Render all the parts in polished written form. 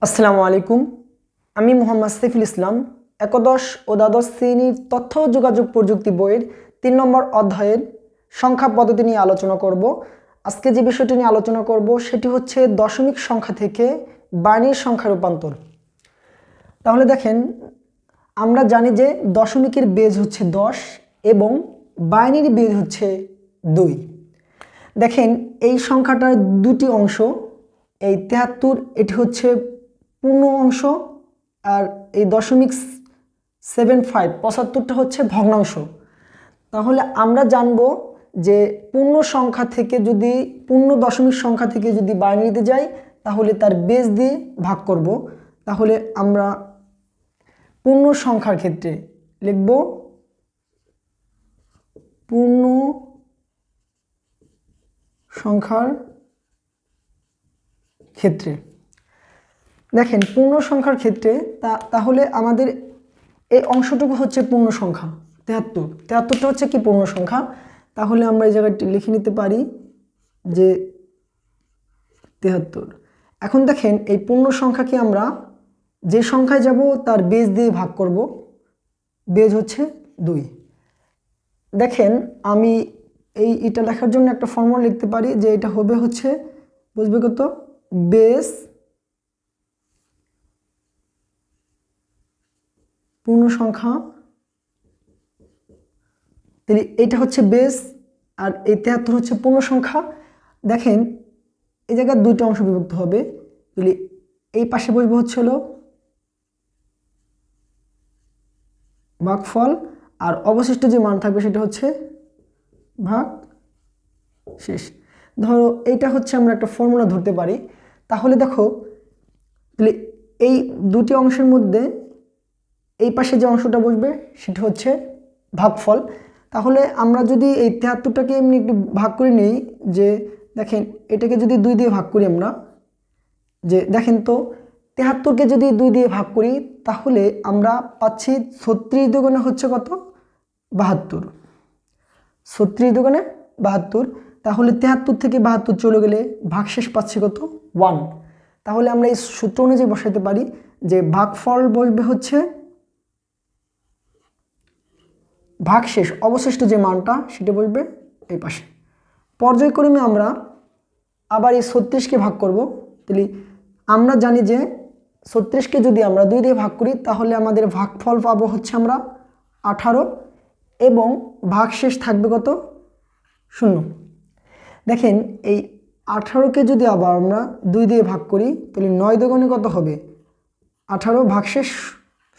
আসসালামু আলাইকুম। আমি মোহাম্মদ সাইফুল ইসলাম। একাদশ ও দ্বাদশ শ্রেণীর তথ্য ও যোগাযোগ প্রযুক্তি বইয়ের ৩ নম্বর অধ্যায়ের সংখ্যা পদ্ধতি নিয়ে আলোচনা করব। আজকে যে বিষয়টি নিয়ে আলোচনা করব সেটি হচ্ছে দশমিক সংখ্যা থেকে বাইনারি সংখ্যা রূপান্তর। তাহলে দেখেন, আমরা জানি যে দশমিকের বেজ হচ্ছে 10 এবং বাইনারি বেজ হচ্ছে 2। দেখেন, এই সংখ্যাটার দুটি অংশ, এই 73 এটি হচ্ছে পূর্ণ অংশ, আর এই 0.75 75টা হচ্ছে ভগ্নাংশ। তাহলে আমরা জানব যে পূর্ণ সংখ্যা থেকে যদি পূর্ণ দশমিক সংখ্যা থেকে যদি বাইনারিতে যাই তাহলে তার বেজ দিয়ে ভাগ করব। তাহলে আমরা পূর্ণ সংখ্যার ক্ষেত্রে লিখব পূর্ণ সংখ্যার ক্ষেত্রে। দেখেন, পূর্ণ সংখ্যার ক্ষেত্রে তাহলে আমাদের এই অংশটুকু হচ্ছে পূর্ণ সংখ্যা 73টা হচ্ছে কি পূর্ণ সংখ্যা। তাহলে আমরা এই জায়গাটি লিখে নিতে পারি যে 73। এখন দেখেন, এই পূর্ণ সংখ্যাকে আমরা যে সংখ্যায় যাব তার বেজ দিয়ে ভাগ করব। বেজ হচ্ছে 2। দেখেন, আমি এটা লেখার জন্য একটা ফর্মুলা লিখতে পারি যে এটা হবে হচ্ছে, বুঝবে কত, বেজ পূর্ণ সংখ্যা, তাহলে এটা হচ্ছে বেস আর এই 73 হচ্ছে পূর্ণ সংখ্যা। দেখেন, এই জায়গায় দুইটা অংশ বিভক্ত হবে, তাহলে এই পাশে বসবে হচ্ছে হলো ভাগফল, আর অবশিষ্ট যে মান থাকবে সেটা হচ্ছে ভাগ শেষ। ধরো এইটা হচ্ছে আমরা একটা ফর্মুলা ধরতে পারি। তাহলে দেখো, তাহলে এই দুটি অংশের মধ্যে এই পাশে যে অংশটা বসবে সেটা হচ্ছে ভাগফল। তাহলে আমরা যদি এই 73টাকে এমনি একটু ভাগ করে নিই, যে দেখেন এটাকে যদি 2 দিয়ে ভাগ করি আমরা, যে দেখেন তো 73কে যদি 2 দিয়ে ভাগ করি তাহলে আমরা পাচ্ছি 36 দুগুণে হচ্ছে কত, 72। 36 দুগুণে 72। তাহলে 73 থেকে 72 চলে গেলে ভাগশেষ পাচ্ছি কত, 1। তাহলে আমরা এই সূত্র অনুযায়ী বসাতে পারি যে ভাগফল বসবে হচ্ছে ভাগশেষ, অবশিষ্ট যে মানটা সেটা বসবে এই পাশে। পর্যায়ক্রমে আমরা আবার এই 36কে ভাগ করব। তাহলে আমরা জানি যে 36কে যদি আমরা 2 দিয়ে ভাগ করি তাহলে আমাদের ভাগফল পাবো হচ্ছে আমরা 18 এবং ভাগশেষ থাকবে কত, 0। দেখেন, এই 18কে যদি আবার আমরা 2 দিয়ে ভাগ করি তাহলে 9 দুগুণে কত হবে, 18, ভাগশেষ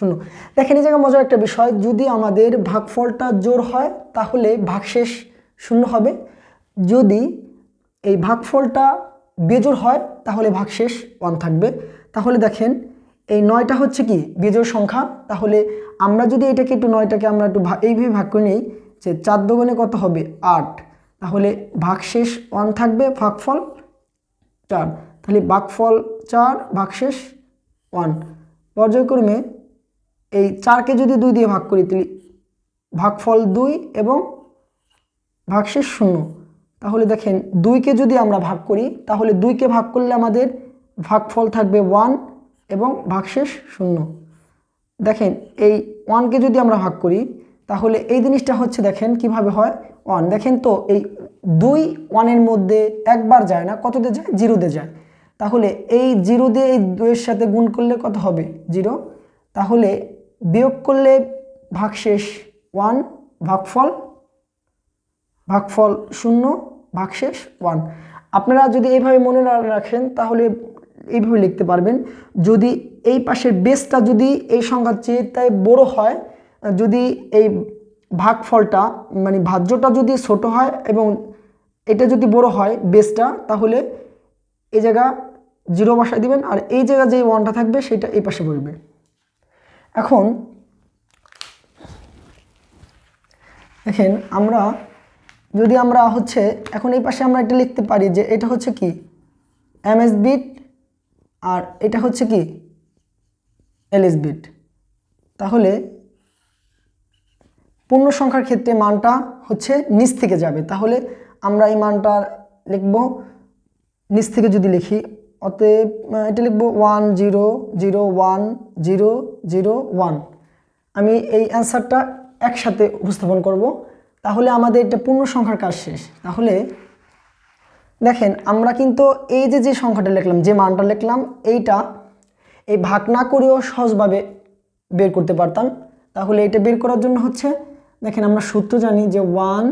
0। দেখেন, এই জায়গায় মজার একটা বিষয়, যদি আমাদের ভাগফলটা জোড় হয় তাহলে ভাগশেষ 0 হবে, যদি এই ভাগফলটা বেজোড় হয় তাহলে ভাগশেষ 1 থাকবে। তাহলে দেখেন, এই 9টা হচ্ছে কি বেজোড় সংখ্যা। তাহলে আমরা যদি এটাকে একটু 9টাকে আমরা একটু এইভাবে ভাগ করে নিই যে 4 দুগুণে কত হবে, 8। তাহলে ভাগশেষ 1 থাকবে, ভাগফল 4। তাহলে ভাগফল 4, ভাগশেষ 1। পর্যায়ক্রমে এই 4কে যদি 2 দিয়ে ভাগ করি তাহলে ভাগফল 2 এবং ভাগশেষ 0। তাহলে দেখেন, 2কে যদি আমরা ভাগ করি তাহলে 2কে ভাগ করলে আমাদের ভাগফল থাকবে 1 এবং ভাগশেষ 0। দেখেন, এই 1কে যদি আমরা ভাগ করি তাহলে এই জিনিসটা হচ্ছে, দেখেন কিভাবে হয় 1। দেখেন তো, এই 2 1-এর মধ্যে একবার যায় না, কততে যায়, 0-তে যায়। তাহলে এই 0 দিয়ে এই 2-এর সাথে গুণ করলে কত হবে, 0। তাহলে বিয়োগ করলে ভাগশেষ 1, ভাগফল 0, ভাগশেষ 1। আপনারা যদি এইভাবে মনে রাখেন তাহলে এইভাবে লিখতে পারবেন। যদি এই পাশের বেসটা যদি এই সংখ্যার চেয়ে তাই বড় হয়, যদি এই ভাগফলটা মানে ভাজ্যটা যদি ছোট হয় এবং এটা যদি বড় হয় বেসটা, তাহলে এই জায়গা 0 বসায় দিবেন, আর এই জায়গা যে 1টা থাকবে সেটা এই পাশে বসবে। এখন দেখেন, যদি আমরা হচ্ছে এখন এই পাশে আমরা এটা লিখতে পারি যে এটা হচ্ছে কি এমএস বিট আর এটা হচ্ছে কি এলএস বিট। তাহলে পূর্ণ সংখ্যার ক্ষেত্রে মানটা হচ্ছে নিচ থেকে যাবে। তাহলে আমরা এই মানটা লিখব, নিচ থেকে যদি লিখি অতএব এটা লিখবো 1001001। আমি এই অ্যান্সারটা একসাথে উপস্থাপন করব, তাহলে আমাদের এটা পূর্ণ সংখ্যার কাজ শেষ। তাহলে দেখেন আমরা কিন্তু এই যে সংখ্যাটা লিখলাম, যে মানটা লিখলাম, এইটা এই ভাগ না করেও সহজভাবে বের করতে পারতাম। তাহলে এটা বের করার জন্য হচ্ছে দেখেন আমরা সূত্র জানি যে 1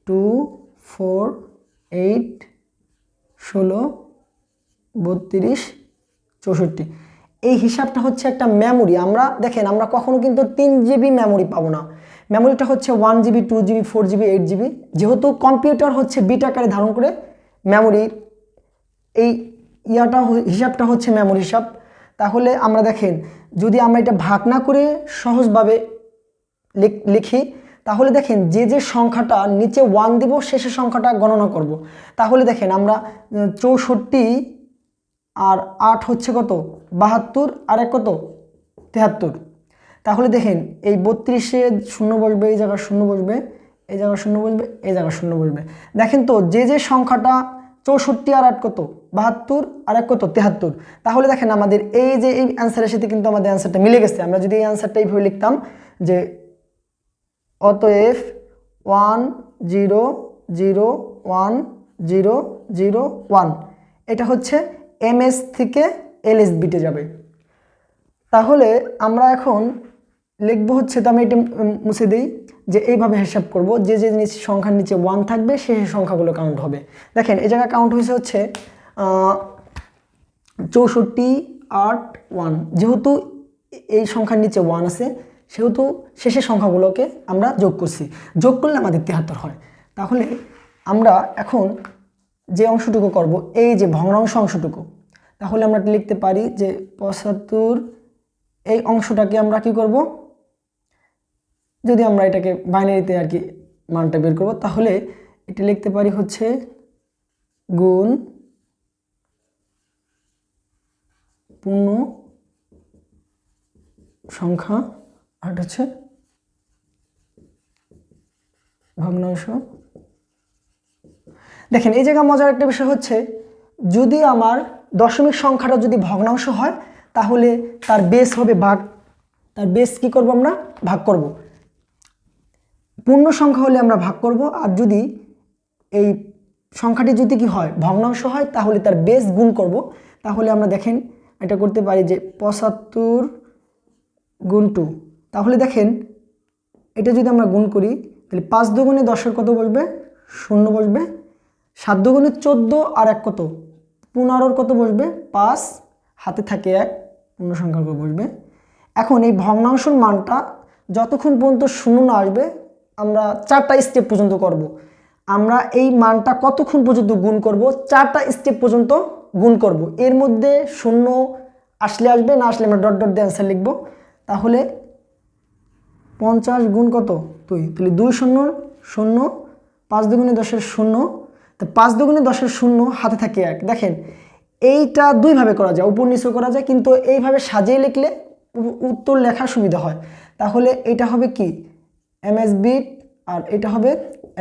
2 4 8 16 32 64। এই হিসাবটা হচ্ছে একটা মেমোরি। আমরা দেখেন আমরা কখনো কিন্তু 3 জিবি মেমোরি পাবো না। মেমোরিটা হচ্ছে 1 জিবি 2 জিবি 4 জিবি 8 জিবি। যেহেতু কম্পিউটার হচ্ছে বিট আকারে ধারণ করে, মেমোরি এই হিসাবটা হচ্ছে মেমোরি হিসাব। তাহলে আমরা দেখেন যদি আমরা এটা ভাগ না করে সহজভাবে লিখি, তাহলে দেখেন যে সংখ্যাটা নিচে 1 দিব শেষের সংখ্যাটা গণনা করব। তাহলে দেখেন আমরা 64 আর 8 হচ্ছে কত 72, আর 1 কত 73। তাহলে দেখেন এই 32-এ 0 বসবে, এই জায়গায় 0 বসবে, এই জায়গায় 0 বসবে, এই জায়গায় 0 বসবে। দেখেন তো যে সংখ্যাটা 64 আর 8 কত 72, আর 1 কত 73। তাহলে দেখেন আমাদের এই যে এই অ্যান্সারের সাথে কিন্তু আমাদের অ্যান্সারটা মিলে গেছে। আমরা যদি এই অ্যান্সারটা এইভাবে লিখতাম যে অতএব 1001001, এটা হচ্ছে MS থেকে LS বিটে যাবে। তাহলে আমরা এখন লিখবো হচ্ছে, তো আমি এটা মুছে দিই, যে এইভাবে হিসাব করব যে সংখ্যার নিচে 1 থাকবে সেই সংখ্যাগুলো কাউন্ট হবে। দেখেন এই জায়গায় কাউন্ট হয়েছে হচ্ছে 64 8 1। যেহেতু এই সংখ্যার নিচে 1 আছে, সেহেতু শেষের সংখ্যাগুলোকে আমরা যোগ করছি, যোগ করলে আমাদের 73 হয়। তাহলে আমরা এখন যে অংশটুকু করব, এই যে ভগ্নাংশ অংশটুকু, তাহলে আমরা লিখতে পারি যে 75। এই অংশটাকে আমরা কি করব, যদি আমরা এটাকে বাইনারিতে আর কি মানটা বের করব, তাহলে এটা লিখতে পারি হচ্ছে গুণ পূর্ণ সংখ্যা, আর হচ্ছে ভগ্নাংশ। দেখেন এই জায়গায় মজার একটা বিষয় হচ্ছে, যদি আমার দশমিক সংখ্যাটা যদি ভগ্নাংশ হয়, তাহলে তার বেস হবে ভাগ। তার বেস কি করব, আমরা ভাগ করব। পূর্ণ সংখ্যা হলে আমরা ভাগ করব, আর যদি এই সংখ্যাটি যদি কি হয় ভগ্নাংশ হয়, তাহলে তার বেস গুণ করব। তাহলে আমরা দেখেন এটা করতে পারি যে 75 গুণ 2। তাহলে দেখেন এটা যদি আমরা গুণ করি, তাহলে 5 দুগুণে 10-এর কত বসবে 0 বসবে, 7 দুগুণে 14 আর 1 কত 15-এর কত বসবে 5, হাতে থাকে 1, পূর্ণ সংখ্যার উপর বসবে। এখন এই ভগ্নাংশের মানটা যতক্ষণ পর্যন্ত 0 না আসবে, আমরা 4টা স্টেপ পর্যন্ত করব। আমরা এই মানটা কতক্ষণ পর্যন্ত গুণ করব, 4টা স্টেপ পর্যন্ত গুণ করব। এর মধ্যে 0 আসলে আসবে, না আসলে আমরা ডট ডট দিয়ে অ্যান্সার লিখব। তাহলে 50 গুণ কত 2, তাহলে 2 0 0, 5 দুগুণে 10-এর 0, তো 5 দুগুণে 10-এর 0, হাতে থাকে 1। দেখেন এইটা দুইভাবে করা যায়, উপর নিচে করা যায়, কিন্তু এইভাবে সাজিয়ে লিখলে উত্তর লেখার সুবিধা হয়। তাহলে এটা হবে কি MS বিট, আর এটা হবে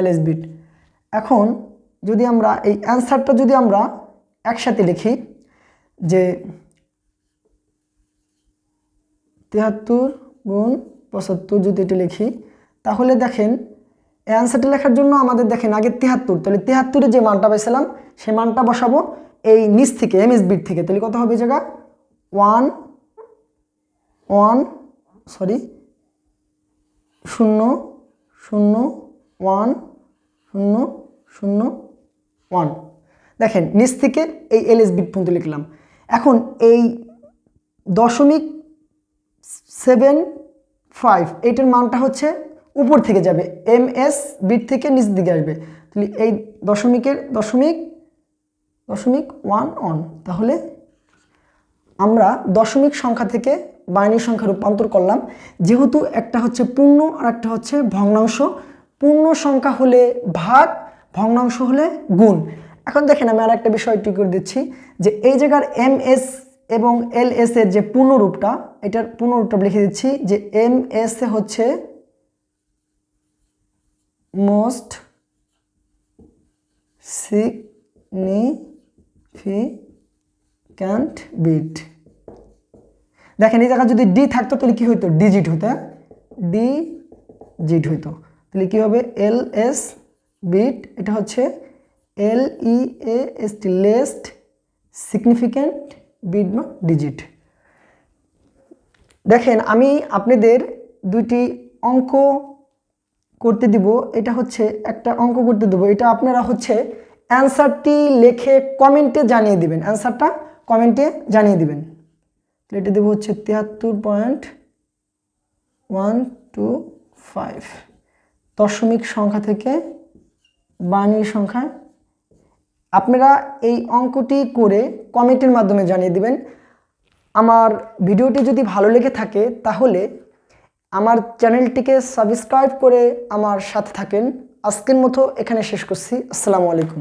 LS বিট। এখন যদি আমরা এই অ্যান্সারটা যদি আমরা একসাথে লিখি, যে 73 গুণ 75 যদি এটা লিখি, তাহলে দেখেন এই অ্যান্সারটা লেখার জন্য আমাদের দেখেন আগে 73, তাহলে 73-এ যে মানটা পাইছিলাম সেই মানটা বসাবো এই নিচ থেকে MS বিট থেকে। তাহলে কত হবে জায়গা 1 1 সরি 0 0 1 0 0 1। দেখেন নিচ থেকে এই LS বিট পর্যন্ত লিখলাম। এখন এই 0.75 এইটার মানটা হচ্ছে উপর থেকে যাবে, MS বিট থেকে নিচ দিকে আসবে। তাহলে এই দশমিকের দশমিক 1 তাহলে আমরা দশমিক সংখ্যা থেকে বাইনারি সংখ্যা রূপান্তর করলাম। যেহেতু একটা হচ্ছে পূর্ণ আর একটা হচ্ছে ভগ্নাংশ, পূর্ণ সংখ্যা হলে ভাগ, ভগ্নাংশ হলে গুণ। এখন দেখেন আমি আর একটা বিষয় একটু করে দিচ্ছি, যে এই জায়গার MS এবং LS এর যে পূর্ণরূপটা, এটার পূর্ণরূপটা লিখে দিচ্ছি, যে MS হচ্ছে মোস্ট সিগনিফিক্যান্ট ক্যান্ট বিট। দেখেন এই জায়গায় যদি ডি থাকতো তাহলে কি হইতো, ডিজিট হইতো, ডিজিট হইতো। তাহলে কি হবে, এল এস বিট, এটা হচ্ছে LEAST লেস্ট সিগনিফিক্যান্ট বিট বা ডিজিট। দেখেন আমি আপনাদের দুইটি অঙ্ক করতে দিব, এটা হচ্ছে একটা অঙ্ক করতে দেবো, এটা আপনারা হচ্ছে অ্যান্সারটি লিখে কমেন্টে জানিয়ে দিবেন, অ্যান্সারটা কমেন্টে জানিয়ে দিবেন। এটা দেবো হচ্ছে 73.125 দশমিক সংখ্যা থেকে বার্নির সংখ্যা। আপনারা এই অঙ্কটি করে কমেন্টের মাধ্যমে জানিয়ে দিবেন। আমার ভিডিওটি যদি ভালো লেগে থাকে তাহলে আমার চ্যানেলটিকে সাবস্ক্রাইব করে আমার সাথে থাকেন। আজকের মতো এখানে শেষ করছি। আসসালামু আলাইকুম।